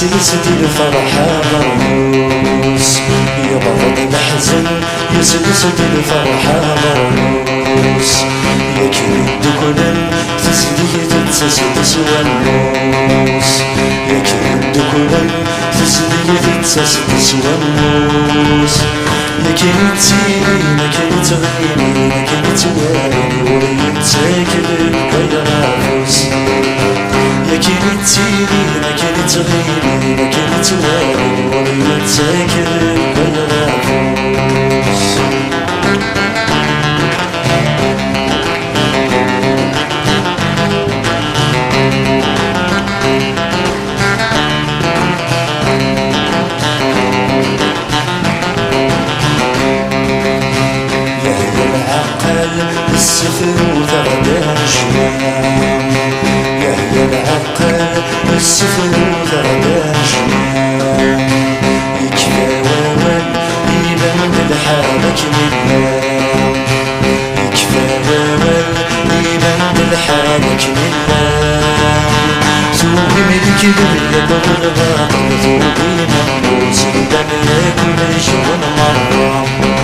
سلسلة الفرحة مرموس يا بطل الحزن يا سلسلة الفرحة مرموس يا كريد كلن تسلية تسوى النوس يا كريد كلن تسلية تسوى النوس يا كريد تيري يا كريد تغيري يا كريد تواري وريد تاكل غير نافوس يا كريد تيري يا كريد تغيري يا كريد تواري وريد تاكل غير نافوس السفر وثغدان شمام يحيى العقل السفر وثغدان شمام يكفى وول يبان بالحالك لله يكفى وول يبان بالحالك لله سوقي ملك دنيا بالغاطر ذوقي منبوس دم ياكل شغل مرة